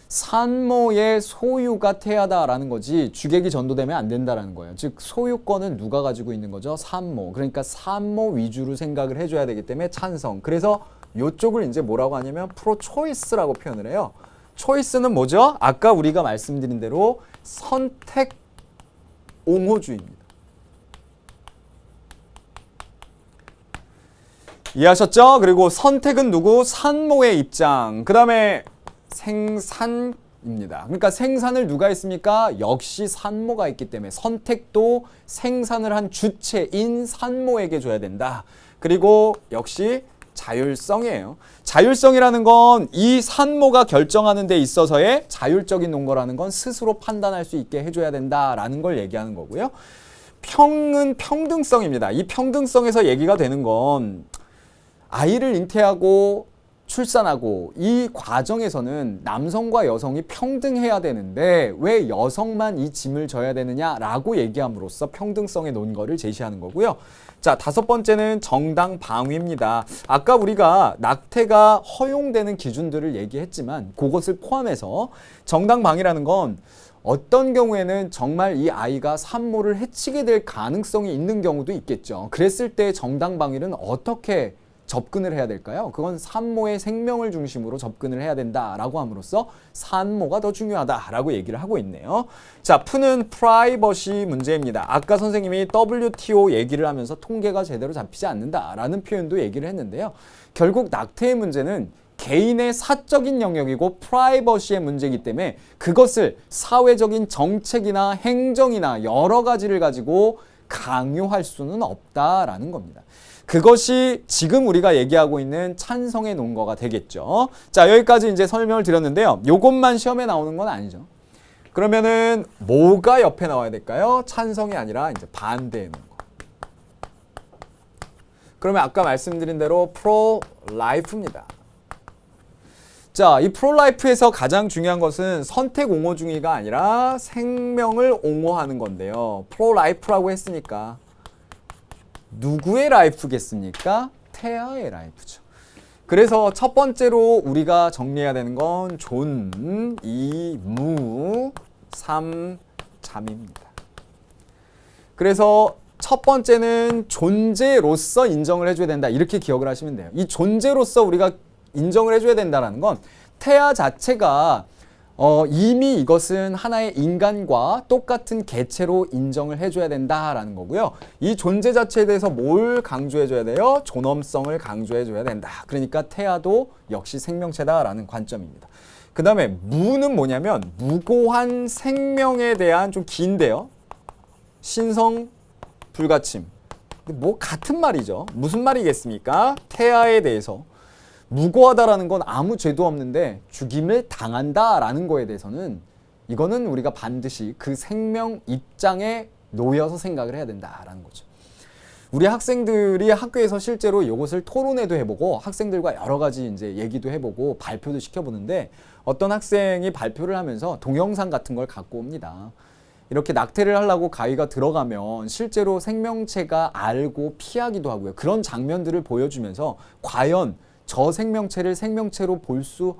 산모의 소유가 태아다라는 거지 주객이 전도되면 안 된다라는 거예요. 즉 소유권은 누가 가지고 있는 거죠? 산모. 그러니까 산모 위주로 생각을 해줘야 되기 때문에 찬성. 그래서 이쪽을 이제 뭐라고 하냐면 프로 초이스라고 표현을 해요. 초이스는 뭐죠? 아까 우리가 말씀드린 대로 선택 옹호주의입니다. 이해하셨죠? 그리고 선택은 누구? 산모의 입장. 그 다음에 생산입니다. 그러니까 생산을 누가 했습니까? 역시 산모가 있기 때문에 선택도 생산을 한 주체인 산모에게 줘야 된다. 그리고 역시 자율성이에요. 자율성이라는 건 이 산모가 결정하는 데 있어서의 자율적인 논거라는 건 스스로 판단할 수 있게 해줘야 된다라는 걸 얘기하는 거고요. 평은 평등성입니다. 이 평등성에서 얘기가 되는 건 아이를 잉태하고 출산하고 이 과정에서는 남성과 여성이 평등해야 되는데 왜 여성만 이 짐을 져야 되느냐라고 얘기함으로써 평등성의 논거를 제시하는 거고요. 자, 5번째는 정당 방위입니다. 아까 우리가 낙태가 허용되는 기준들을 얘기했지만 그것을 포함해서 정당 방위라는 건 어떤 경우에는 정말 이 아이가 산모를 해치게 될 가능성이 있는 경우도 있겠죠. 그랬을 때 정당 방위는 어떻게 접근을 해야 될까요? 그건 산모의 생명을 중심으로 접근을 해야 된다라고 함으로써 산모가 더 중요하다라고 얘기를 하고 있네요. 자, 푸는 프라이버시 문제입니다. 아까 선생님이 WTO 얘기를 하면서 통계가 제대로 잡히지 않는다라는 표현도 얘기를 했는데요. 결국 낙태의 문제는 개인의 사적인 영역이고 프라이버시의 문제이기 때문에 그것을 사회적인 정책이나 행정이나 여러 가지를 가지고 강요할 수는 없다라는 겁니다. 그것이 지금 우리가 얘기하고 있는 찬성의 논거가 되겠죠. 자, 여기까지 이제 설명을 드렸는데요. 요것만 시험에 나오는 건 아니죠. 그러면은 뭐가 옆에 나와야 될까요? 찬성이 아니라 이제 반대의 논거. 그러면 아까 말씀드린 대로 프로-라이프입니다. 자, 이 프로-라이프에서 가장 중요한 것은 선택 옹호주의가 아니라 생명을 옹호하는 건데요. 프로-라이프라고 했으니까 누구의 라이프겠습니까? 태아의 라이프죠. 그래서 첫 번째로 우리가 정리해야 되는 건 존, 이, 무, 삼, 잠입니다. 그래서 첫 번째는 존재로서 인정을 해줘야 된다. 이렇게 기억을 하시면 돼요. 이 존재로서 우리가 인정을 해줘야 된다는 건 태아 자체가 이미 이것은 하나의 인간과 똑같은 개체로 인정을 해줘야 된다라는 거고요. 이 존재 자체에 대해서 뭘 강조해줘야 돼요? 존엄성을 강조해줘야 된다. 그러니까 태아도 역시 생명체다라는 관점입니다. 그 다음에 무는 뭐냐면 무고한 생명에 대한 좀 긴데요. 신성 불가침. 뭐 같은 말이죠. 무슨 말이겠습니까? 태아에 대해서 무고하다라는 건 아무 죄도 없는데 죽임을 당한다라는 거에 대해서는 이거는 우리가 반드시 그 생명 입장에 놓여서 생각을 해야 된다라는 거죠. 우리 학생들이 학교에서 실제로 이것을 토론회도 해보고 학생들과 여러 가지 이제 얘기도 해보고 발표도 시켜보는데 어떤 학생이 발표를 하면서 동영상 같은 걸 갖고 옵니다. 이렇게 낙태를 하려고 가위가 들어가면 실제로 생명체가 알고 피하기도 하고요. 그런 장면들을 보여주면서 과연 저 생명체를 생명체로 볼 수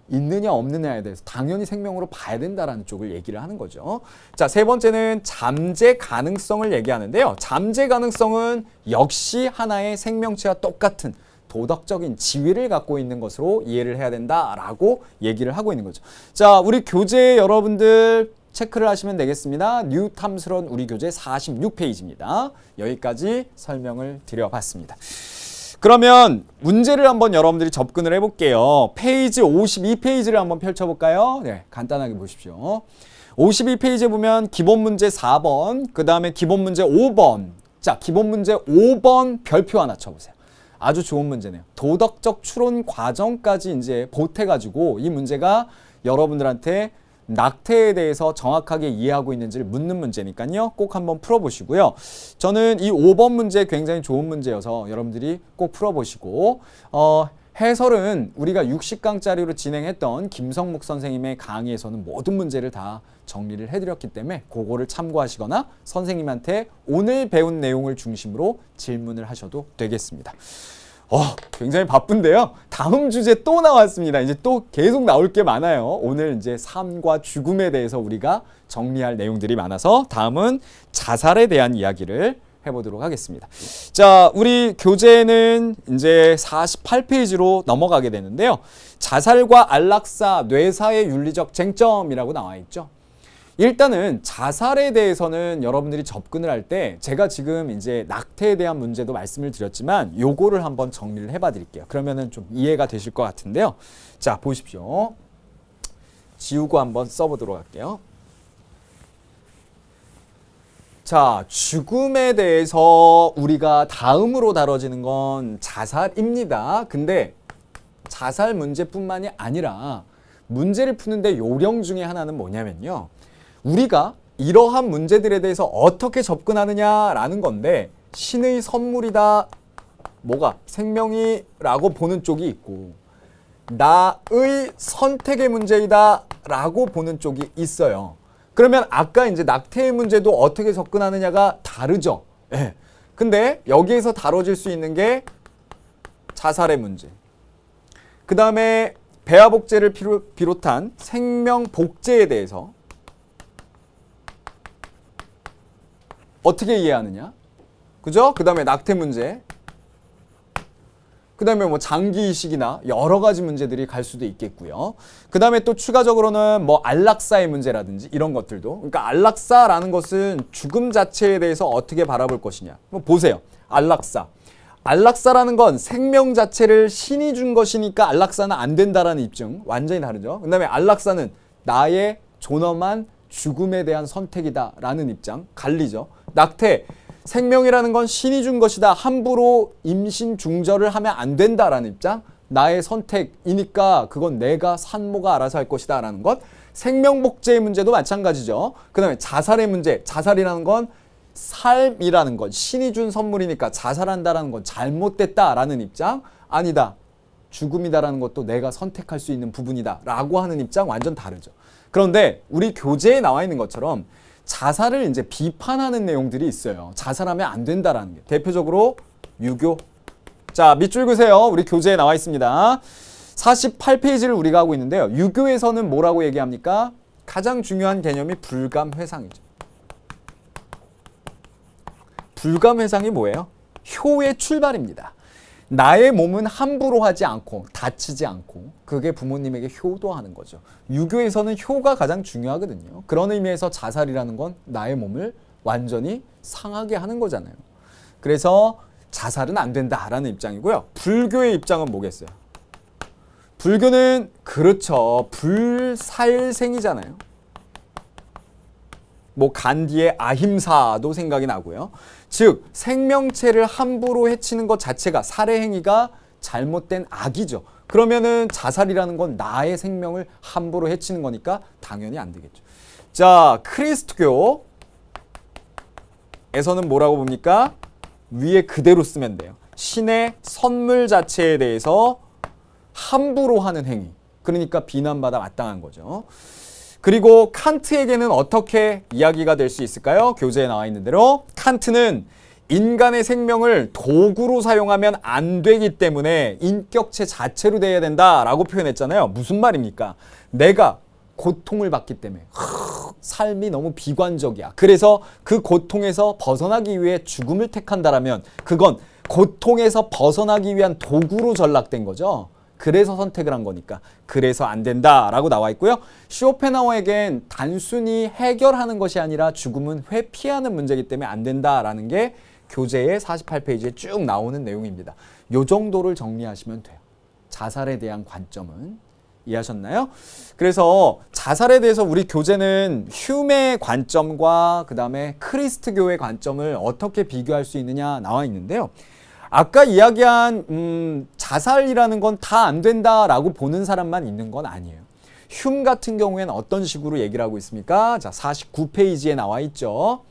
있느냐 없느냐에 대해서 당연히 생명으로 봐야 된다라는 쪽을 얘기를 하는 거죠. 자, 세 번째는 잠재 가능성을 얘기하는데요. 잠재 가능성은 역시 하나의 생명체와 똑같은 도덕적인 지위를 갖고 있는 것으로 이해를 해야 된다라고 얘기를 하고 있는 거죠. 자, 우리 교재 여러분들 체크를 하시면 되겠습니다. 뉴탐스러운 우리 교재 46페이지입니다. 여기까지 설명을 드려봤습니다. 그러면 문제를 한번 여러분들이 접근을 해볼게요. 페이지 52페이지를 한번 펼쳐볼까요? 네, 간단하게 보십시오. 52페이지에 보면 기본 문제 4번, 그 다음에 기본 문제 5번. 자, 기본 문제 5번 별표 하나 쳐보세요. 아주 좋은 문제네요. 도덕적 추론 과정까지 이제 보태가지고 이 문제가 여러분들한테 낙태에 대해서 정확하게 이해하고 있는지를 묻는 문제니까요. 꼭 한번 풀어보시고요. 저는 이 5번 문제 굉장히 좋은 문제여서 여러분들이 꼭 풀어보시고 해설은 우리가 60강짜리로 진행했던 김성묵 선생님의 강의에서는 모든 문제를 다 정리를 해드렸기 때문에 그거를 참고하시거나 선생님한테 오늘 배운 내용을 중심으로 질문을 하셔도 되겠습니다. 굉장히 바쁜데요. 다음 주제 또 나왔습니다. 이제 또 계속 나올 게 많아요. 오늘 이제 삶과 죽음에 대해서 우리가 정리할 내용들이 많아서 다음은 자살에 대한 이야기를 해보도록 하겠습니다. 자, 우리 교재는 이제 48페이지로 넘어가게 되는데요. 자살과 안락사, 뇌사의 윤리적 쟁점이라고 나와 있죠. 일단은 자살에 대해서는 여러분들이 접근을 할 때 제가 지금 이제 낙태에 대한 문제도 말씀을 드렸지만 요거를 한번 정리를 해봐 드릴게요. 그러면은 좀 이해가 되실 것 같은데요. 자, 보십시오. 지우고 한번 써보도록 할게요. 자, 죽음에 대해서 우리가 다음으로 다뤄지는 건 자살입니다. 근데 자살 문제뿐만이 아니라 문제를 푸는데 요령 중에 하나는 뭐냐면요. 우리가 이러한 문제들에 대해서 어떻게 접근하느냐라는 건데 신의 선물이다. 뭐가? 생명이라고 보는 쪽이 있고 나의 선택의 문제이다 라고 보는 쪽이 있어요. 그러면 아까 이제 낙태의 문제도 어떻게 접근하느냐가 다르죠. 예. 근데 여기에서 다뤄질 수 있는 게 자살의 문제. 그 다음에 배아복제를 비롯한 생명복제에 대해서 어떻게 이해하느냐. 그죠? 그 다음에 낙태 문제. 그 다음에 뭐 장기 이식이나 여러 가지 문제들이 갈 수도 있겠고요. 그 다음에 또 추가적으로는 뭐 안락사의 문제라든지 이런 것들도. 그러니까 안락사라는 것은 죽음 자체에 대해서 어떻게 바라볼 것이냐. 보세요. 안락사. 안락사라는 건 생명 자체를 신이 준 것이니까 안락사는 안 된다라는 입증. 완전히 다르죠. 그 다음에 안락사는 나의 존엄한 죽음에 대한 선택이다라는 입장. 갈리죠. 낙태. 생명이라는 건 신이 준 것이다. 함부로 임신 중절을 하면 안 된다라는 입장. 나의 선택이니까 그건 내가 산모가 알아서 할 것이다 라는 것. 생명복제의 문제도 마찬가지죠. 그 다음에 자살의 문제. 자살이라는 건 삶이라는 건 신이 준 선물이니까 자살한다라는 건 잘못됐다라는 입장. 아니다. 죽음이다라는 것도 내가 선택할 수 있는 부분이다 라고 하는 입장 완전 다르죠. 그런데 우리 교재에 나와 있는 것처럼 자살을 이제 비판하는 내용들이 있어요. 자살하면 안 된다라는 게. 대표적으로 유교. 자, 밑줄 그세요. 우리 교재에 나와 있습니다. 48페이지를 우리가 하고 있는데요. 유교에서는 뭐라고 얘기합니까? 가장 중요한 개념이 불감회상이죠. 불감회상이 뭐예요? 효의 출발입니다. 나의 몸은 함부로 하지 않고 다치지 않고 그게 부모님에게 효도하는 거죠. 유교에서는 효가 가장 중요하거든요. 그런 의미에서 자살이라는 건 나의 몸을 완전히 상하게 하는 거잖아요. 그래서 자살은 안 된다라는 입장이고요. 불교의 입장은 뭐겠어요? 불교는 그렇죠. 불살생이잖아요. 뭐 간디의 아힘사도 생각이 나고요. 즉 생명체를 함부로 해치는 것 자체가 살해 행위가 잘못된 악이죠. 그러면은 자살이라는 건 나의 생명을 함부로 해치는 거니까 당연히 안 되겠죠. 자, 크리스트교에서는 뭐라고 봅니까? 위에 그대로 쓰면 돼요. 신의 선물 자체에 대해서 함부로 하는 행위. 그러니까 비난받아 마땅한 거죠. 그리고 칸트에게는 어떻게 이야기가 될 수 있을까요? 교재에 나와 있는 대로 칸트는 인간의 생명을 도구로 사용하면 안 되기 때문에 인격체 자체로 돼야 된다라고 표현했잖아요. 무슨 말입니까? 내가 고통을 받기 때문에 삶이 너무 비관적이야. 그래서 그 고통에서 벗어나기 위해 죽음을 택한다라면 그건 고통에서 벗어나기 위한 도구로 전락된 거죠. 그래서 선택을 한 거니까. 그래서 안 된다라고 나와 있고요. 쇼펜하우어에겐 단순히 해결하는 것이 아니라 죽음은 회피하는 문제이기 때문에 안 된다라는 게 교재의 48페이지에 쭉 나오는 내용입니다. 요 정도를 정리하시면 돼요. 자살에 대한 관점은. 이해하셨나요? 그래서 자살에 대해서 우리 교재는 휴메의 관점과 그 다음에 크리스트교의 관점을 어떻게 비교할 수 있느냐 나와 있는데요. 아까 이야기한 자살이라는 건 다 안 된다라고 보는 사람만 있는 건 아니에요. 흉 같은 경우에는 어떤 식으로 얘기를 하고 있습니까? 자, 49페이지에 나와 있죠.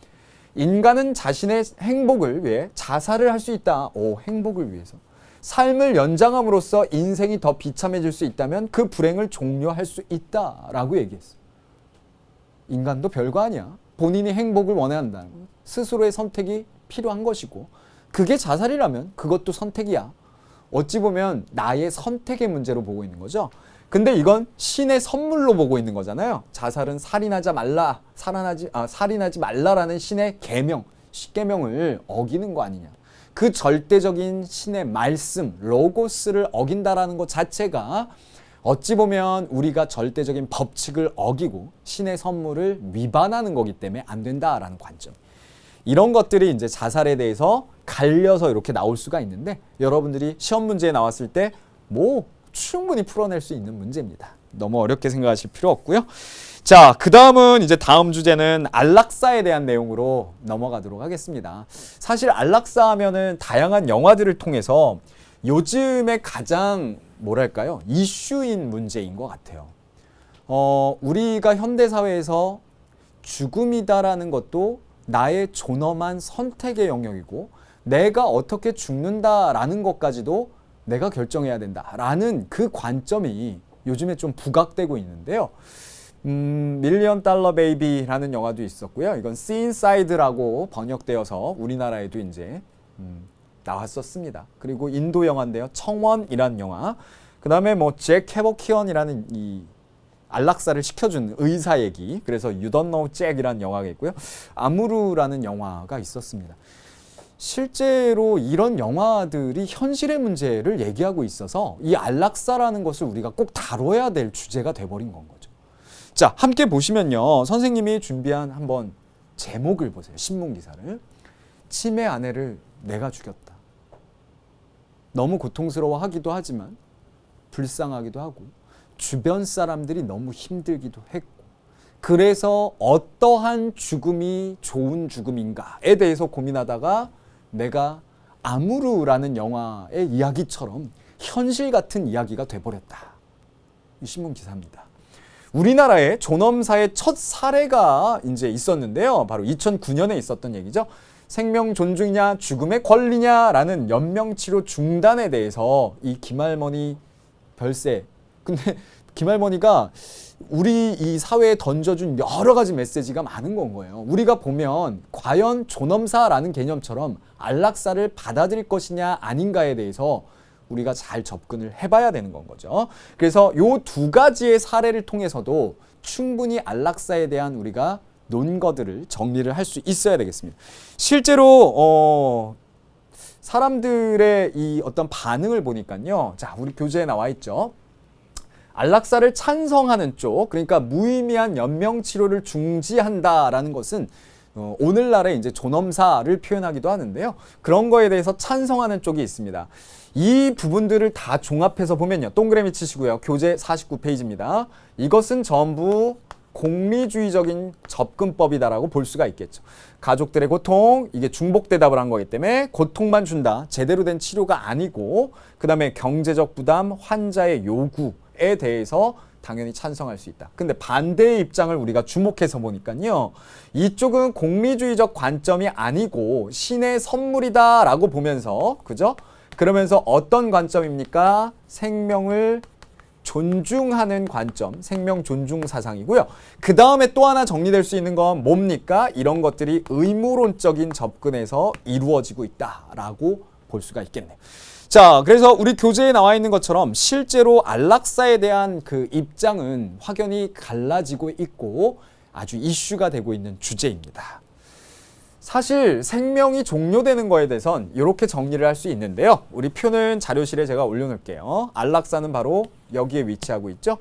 인간은 자신의 행복을 위해 자살을 할 수 있다. 오, 행복을 위해서. 삶을 연장함으로써 인생이 더 비참해질 수 있다면 그 불행을 종료할 수 있다라고 얘기했어요. 인간도 별거 아니야. 본인이 행복을 원해야 한다는 스스로의 선택이 필요한 것이고 그게 자살이라면 그것도 선택이야. 어찌 보면 나의 선택의 문제로 보고 있는 거죠. 근데 이건 신의 선물로 보고 있는 거잖아요. 자살은 살인하지 말라라는 신의 계명, 십계명을 어기는 거 아니냐. 그 절대적인 신의 말씀, 로고스를 어긴다라는 것 자체가 어찌 보면 우리가 절대적인 법칙을 어기고 신의 선물을 위반하는 거기 때문에 안 된다라는 관점. 이런 것들이 이제 자살에 대해서 갈려서 이렇게 나올 수가 있는데 여러분들이 시험 문제에 나왔을 때 뭐 충분히 풀어낼 수 있는 문제입니다. 너무 어렵게 생각하실 필요 없고요. 자, 그 다음은 이제 다음 주제는 안락사에 대한 내용으로 넘어가도록 하겠습니다. 사실 안락사 하면은 다양한 영화들을 통해서 요즘에 가장 뭐랄까요? 이슈인 문제인 것 같아요. 우리가 현대사회에서 죽음이다라는 것도 나의 존엄한 선택의 영역이고 내가 어떻게 죽는다라는 것까지도 내가 결정해야 된다라는 그 관점이 요즘에 좀 부각되고 있는데요. 밀리언 달러 베이비라는 영화도 있었고요. 이건 씨인사이드라고 번역되어서 우리나라에도 이제 나왔었습니다. 그리고 인도 영화인데요. 청원이라는 영화. 그 다음에 뭐 잭 캐버키언이라는 이 안락사를 시켜준 의사 얘기. 그래서 You Don't Know Jack이라는 영화가 있고요. 아무르라는 영화가 있었습니다. 실제로 이런 영화들이 현실의 문제를 얘기하고 있어서 이 안락사라는 것을 우리가 꼭 다뤄야 될 주제가 돼버린 건 거죠. 자, 함께 보시면요. 선생님이 준비한 한번 제목을 보세요. 신문기사를. 치매 아내를 내가 죽였다. 너무 고통스러워하기도 하지만 불쌍하기도 하고 주변 사람들이 너무 힘들기도 했고 그래서 어떠한 죽음이 좋은 죽음인가에 대해서 고민하다가 내가 아무르라는 영화의 이야기처럼 현실 같은 이야기가 돼버렸다. 이 신문 기사입니다. 우리나라의 존엄사의 첫 사례가 이제 있었는데요. 바로 2009년에 있었던 얘기죠. 생명 존중이냐 죽음의 권리냐라는 연명치료 중단에 대해서 이 김할머니 별세. 근데 김할머니가 우리 이 사회에 던져준 여러 가지 메시지가 많은 건 거예요. 우리가 보면 과연 존엄사라는 개념처럼 안락사를 받아들일 것이냐 아닌가에 대해서 우리가 잘 접근을 해봐야 되는 건 거죠. 그래서 요 두 가지의 사례를 통해서도 충분히 안락사에 대한 우리가 논거들을 정리를 할 수 있어야 되겠습니다. 실제로 사람들의 이 어떤 반응을 보니까요. 자, 우리 교재에 나와 있죠. 안락사를 찬성하는 쪽, 그러니까 무의미한 연명치료를 중지한다라는 것은 오늘날의 이제 존엄사를 표현하기도 하는데요. 그런 거에 대해서 찬성하는 쪽이 있습니다. 이 부분들을 다 종합해서 보면요. 동그라미 치시고요. 교재 49페이지입니다. 이것은 전부 공리주의적인 접근법이다라고 볼 수가 있겠죠. 가족들의 고통, 이게 중복대답을 한 거기 때문에 고통만 준다. 제대로 된 치료가 아니고 그 다음에 경제적 부담, 환자의 요구에 대해서 당연히 찬성할 수 있다. 근데 반대의 입장을 우리가 주목해서 보니까요. 이쪽은 공리주의적 관점이 아니고 신의 선물이다라고 보면서 그죠? 그러면서 어떤 관점입니까? 생명을 존중하는 관점, 생명 존중 사상이고요. 그 다음에 또 하나 정리될 수 있는 건 뭡니까? 이런 것들이 의무론적인 접근에서 이루어지고 있다라고 볼 수가 있겠네요. 자, 그래서 우리 교재에 나와 있는 것처럼 실제로 안락사에 대한 그 입장은 확연히 갈라지고 있고 아주 이슈가 되고 있는 주제입니다. 사실 생명이 종료되는 거에 대해선 이렇게 정리를 할 수 있는데요. 우리 표는 자료실에 제가 올려놓을게요. 안락사는 바로 여기에 위치하고 있죠.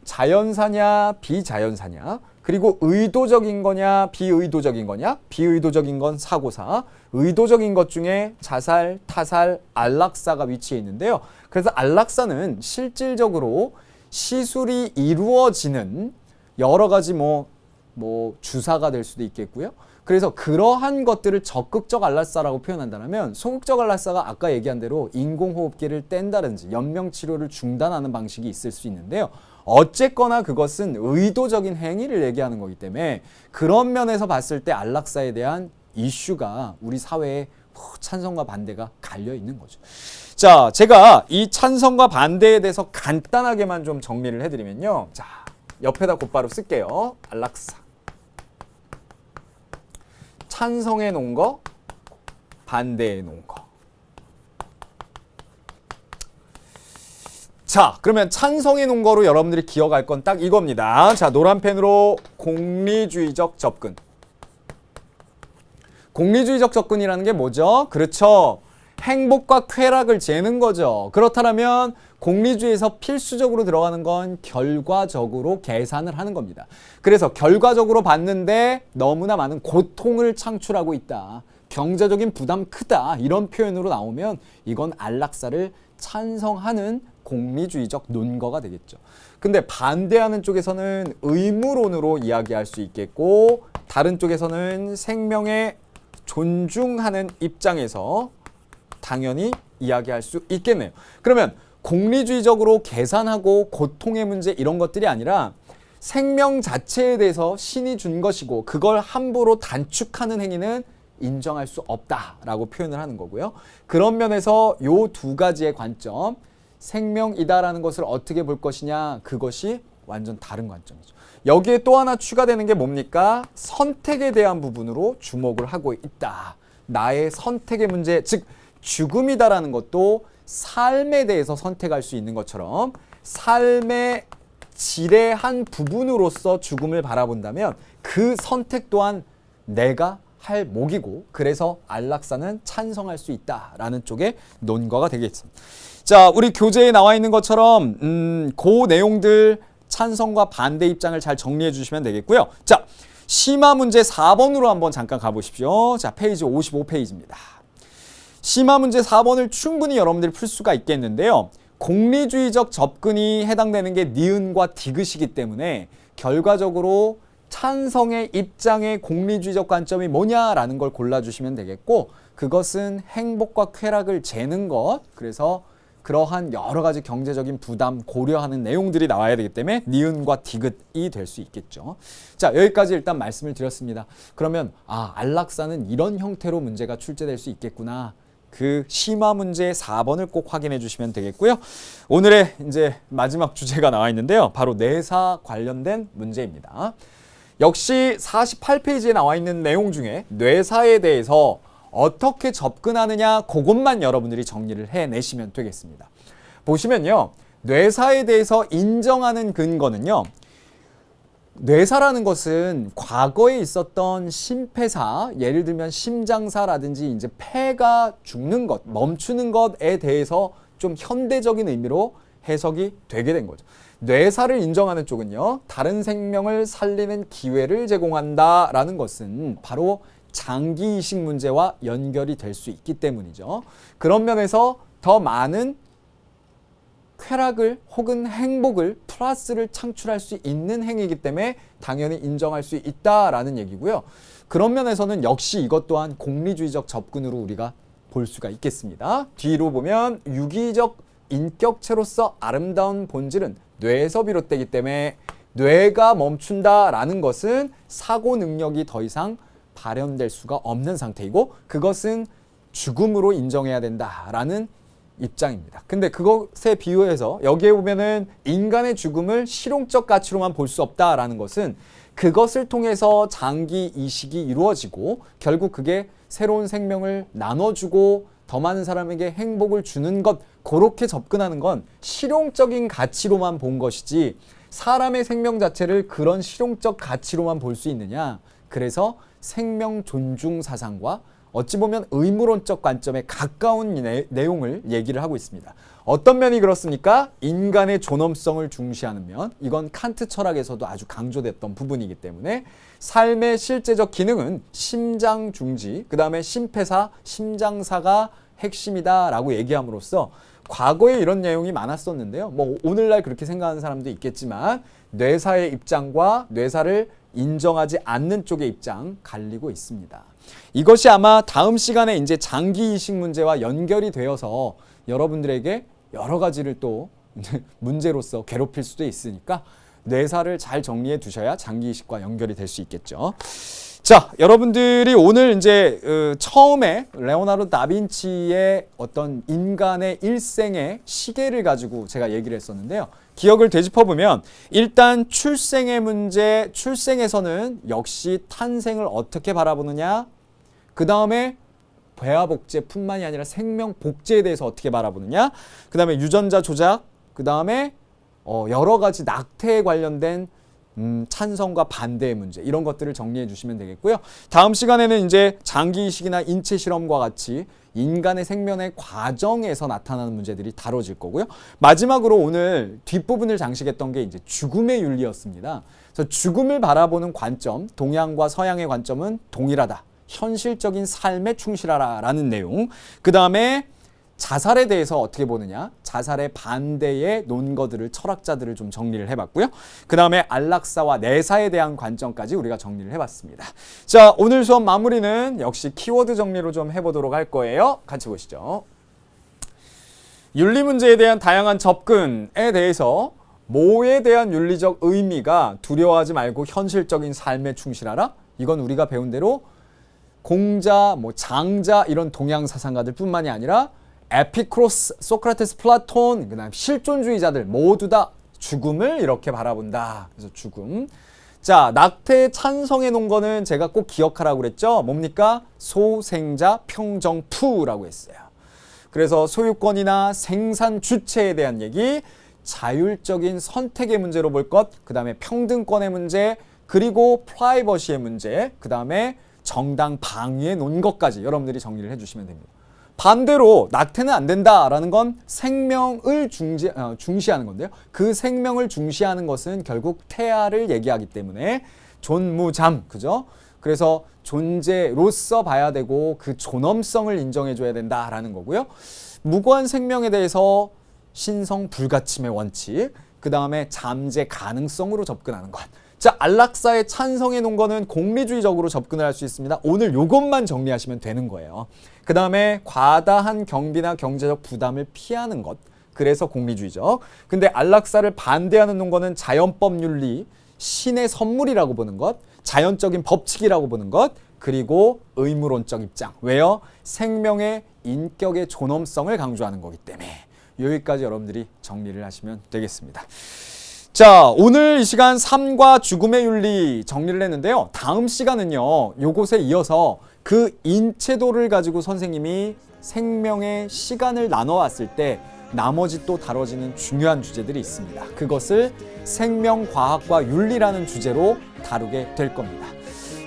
자연사냐 비자연사냐, 그리고 의도적인 거냐 비의도적인 거냐. 비의도적인 건 사고사, 의도적인 것 중에 자살, 타살, 안락사가 위치해 있는데요. 그래서 안락사는 실질적으로 시술이 이루어지는 여러 가지 뭐 주사가 될 수도 있겠고요. 그래서 그러한 것들을 적극적 안락사라고 표현한다면 소극적 안락사가 아까 얘기한 대로 인공호흡기를 뗀다든지 연명치료를 중단하는 방식이 있을 수 있는데요. 어쨌거나 그것은 의도적인 행위를 얘기하는 거기 때문에 그런 면에서 봤을 때 안락사에 대한 이슈가 우리 사회에 찬성과 반대가 갈려 있는 거죠. 자, 제가 이 찬성과 반대에 대해서 간단하게만 좀 정리를 해드리면요. 자, 옆에다 곧바로 쓸게요. 안락사. 찬성해 놓은 거, 반대해 놓은 거. 자, 그러면 찬성해 놓은 거로 여러분들이 기억할 건 딱 이겁니다. 자, 노란 펜으로 공리주의적 접근. 공리주의적 접근이라는 게 뭐죠? 그렇죠. 행복과 쾌락을 재는 거죠. 그렇다면 공리주의에서 필수적으로 들어가는 건 결과적으로 계산을 하는 겁니다. 그래서 결과적으로 봤는데 너무나 많은 고통을 창출하고 있다. 경제적인 부담 크다. 이런 표현으로 나오면 이건 안락사를 찬성하는 공리주의적 논거가 되겠죠. 근데 반대하는 쪽에서는 의무론으로 이야기할 수 있겠고, 다른 쪽에서는 생명에 존중하는 입장에서 당연히 이야기할 수 있겠네요. 그러면 공리주의적으로 계산하고 고통의 문제 이런 것들이 아니라 생명 자체에 대해서 신이 준 것이고 그걸 함부로 단축하는 행위는 인정할 수 없다라고 표현을 하는 거고요. 그런 면에서 요 두 가지의 관점, 생명이다라는 것을 어떻게 볼 것이냐, 그것이 완전 다른 관점이죠. 여기에 또 하나 추가되는 게 뭡니까? 선택에 대한 부분으로 주목을 하고 있다. 나의 선택의 문제, 즉 죽음이다라는 것도 삶에 대해서 선택할 수 있는 것처럼 삶의 질의 한 부분으로서 죽음을 바라본다면 그 선택 또한 내가 할 몫이고, 그래서 안락사는 찬성할 수 있다라는 쪽의 논거가 되겠습니다. 자, 우리 교재에 나와 있는 것처럼 그 내용들 찬성과 반대 입장을 잘 정리해 주시면 되겠고요. 자, 심화 문제 4번으로 한번 잠깐 가보십시오. 자, 페이지 55페이지입니다. 심화 문제 4번을 충분히 여러분들이 풀 수가 있겠는데요. 공리주의적 접근이 해당되는 게 니은과 디귿이기 때문에 결과적으로 찬성의 입장의 공리주의적 관점이 뭐냐라는 걸 골라주시면 되겠고, 그것은 행복과 쾌락을 재는 것, 그래서 그러한 여러 가지 경제적인 부담 고려하는 내용들이 나와야 되기 때문에 니은과 디귿이 될 수 있겠죠. 자, 여기까지 일단 말씀을 드렸습니다. 그러면 안락사는 이런 형태로 문제가 출제될 수 있겠구나. 그 심화 문제 4번을 꼭 확인해 주시면 되겠고요. 오늘의 이제 마지막 주제가 나와 있는데요. 바로 뇌사 관련된 문제입니다. 역시 48페이지에 나와 있는 내용 중에 뇌사에 대해서 어떻게 접근하느냐, 그것만 여러분들이 정리를 해내시면 되겠습니다. 보시면요, 뇌사에 대해서 인정하는 근거는요, 뇌사라는 것은 과거에 있었던 심폐사, 예를 들면 심장사라든지 이제 폐가 죽는 것, 멈추는 것에 대해서 좀 현대적인 의미로 해석이 되게 된 거죠. 뇌사를 인정하는 쪽은요, 다른 생명을 살리는 기회를 제공한다라는 것은 바로 장기 이식 문제와 연결이 될 수 있기 때문이죠. 그런 면에서 더 많은 쾌락을 혹은 행복을 플러스를 창출할 수 있는 행위이기 때문에 당연히 인정할 수 있다라는 얘기고요. 그런 면에서는 역시 이것 또한 공리주의적 접근으로 우리가 볼 수가 있겠습니다. 뒤로 보면 유기적 인격체로서 아름다운 본질은 뇌에서 비롯되기 때문에 뇌가 멈춘다라는 것은 사고 능력이 더 이상 발현될 수가 없는 상태이고, 그것은 죽음으로 인정해야 된다라는 입장입니다. 근데 그것에 비유해서 여기에 보면은 인간의 죽음을 실용적 가치로만 볼 수 없다라는 것은 그것을 통해서 장기 이식이 이루어지고 결국 그게 새로운 생명을 나눠주고 더 많은 사람에게 행복을 주는 것, 그렇게 접근하는 건 실용적인 가치로만 본 것이지 사람의 생명 자체를 그런 실용적 가치로만 볼 수 있느냐. 그래서 생명 존중 사상과 어찌 보면 의무론적 관점에 가까운 내용을 얘기를 하고 있습니다. 어떤 면이 그렇습니까? 인간의 존엄성을 중시하는 면, 이건 칸트 철학에서도 아주 강조됐던 부분이기 때문에 삶의 실제적 기능은 심장 중지, 그 다음에 심폐사, 심장사가 핵심이다라고 얘기함으로써 과거에 이런 내용이 많았었는데요. 뭐 오늘날 그렇게 생각하는 사람도 있겠지만 뇌사의 입장과 뇌사를 인정하지 않는 쪽의 입장 갈리고 있습니다. 이것이 아마 다음 시간에 이제 장기 이식 문제와 연결이 되어서 여러분들에게 여러 가지를 또 문제로서 괴롭힐 수도 있으니까 뇌사를 잘 정리해 두셔야 장기 이식과 연결이 될 수 있겠죠. 자, 여러분들이 오늘 이제 처음에 레오나르도 다빈치의 어떤 인간의 일생의 시계를 가지고 제가 얘기를 했었는데요. 기억을 되짚어보면 일단 출생의 문제, 출생에서는 역시 탄생을 어떻게 바라보느냐, 그 다음에 배아 복제뿐만이 아니라 생명 복제에 대해서 어떻게 바라보느냐, 그 다음에 유전자 조작, 그 다음에 여러 가지 낙태에 관련된 찬성과 반대의 문제, 이런 것들을 정리해 주시면 되겠고요. 다음 시간에는 이제 장기 이식이나 인체 실험과 같이 인간의 생명의 과정에서 나타나는 문제들이 다뤄질 거고요. 마지막으로 오늘 뒷부분을 장식했던 게 이제 죽음의 윤리였습니다. 그래서 죽음을 바라보는 관점, 동양과 서양의 관점은 동일하다. 현실적인 삶에 충실하라라는 내용. 그 다음에 자살에 대해서 어떻게 보느냐, 자살의 반대의 논거들을, 철학자들을 좀 정리를 해봤고요. 그 다음에 안락사와 내사에 대한 관점까지 우리가 정리를 해봤습니다. 자, 오늘 수업 마무리는 역시 키워드 정리로 좀 해보도록 할 거예요. 같이 보시죠. 윤리 문제에 대한 다양한 접근에 대해서 뭐에 대한 윤리적 의미가 두려워하지 말고 현실적인 삶에 충실하라. 이건 우리가 배운 대로 공자, 장자 이런 동양 사상가들 뿐만이 아니라 에피크로스, 소크라테스, 플라톤, 그다음 실존주의자들 모두 다 죽음을 이렇게 바라본다. 그래서 죽음. 자, 낙태에 찬성해 놓은 거는 제가 꼭 기억하라고 그랬죠. 뭡니까? 소생자 평정푸라고 했어요. 그래서 소유권이나 생산 주체에 대한 얘기, 자율적인 선택의 문제로 볼 것, 그 다음에 평등권의 문제, 그리고 프라이버시의 문제, 그 다음에 정당 방위에 놓은 것까지 여러분들이 정리를 해주시면 됩니다. 반대로 낙태는 안 된다라는 건 생명을 중시하는 건데요. 그 생명을 중시하는 것은 결국 태아를 얘기하기 때문에 존무잠, 그죠? 그래서 존재로서 봐야 되고 그 존엄성을 인정해줘야 된다라는 거고요. 무고한 생명에 대해서 신성 불가침의 원칙, 그 다음에 잠재 가능성으로 접근하는 것. 자, 안락사에 찬성해 놓은 거는 공리주의적으로 접근을 할 수 있습니다. 오늘 요것만 정리하시면 되는 거예요. 그 다음에 과다한 경비나 경제적 부담을 피하는 것. 그래서 공리주의적. 근데 안락사를 반대하는 논거는 자연법 윤리, 신의 선물이라고 보는 것, 자연적인 법칙이라고 보는 것, 그리고 의무론적 입장. 왜요? 생명의 인격의 존엄성을 강조하는 거기 때문에. 여기까지 여러분들이 정리를 하시면 되겠습니다. 자, 오늘 이 시간 삶과 죽음의 윤리 정리를 했는데요. 다음 시간은요, 요것에 이어서 그 인체도를 가지고 선생님이 생명의 시간을 나눠왔을 때 나머지 또 다뤄지는 중요한 주제들이 있습니다. 그것을 생명과학과 윤리라는 주제로 다루게 될 겁니다.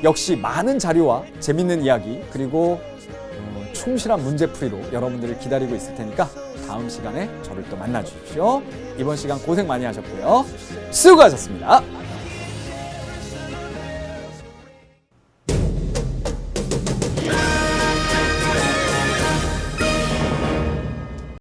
역시 많은 자료와 재밌는 이야기, 그리고 충실한 문제풀이로 여러분들을 기다리고 있을 테니까 다음 시간에 저를 또 만나주십시오. 이번 시간 고생 많이 하셨고요. 수고하셨습니다.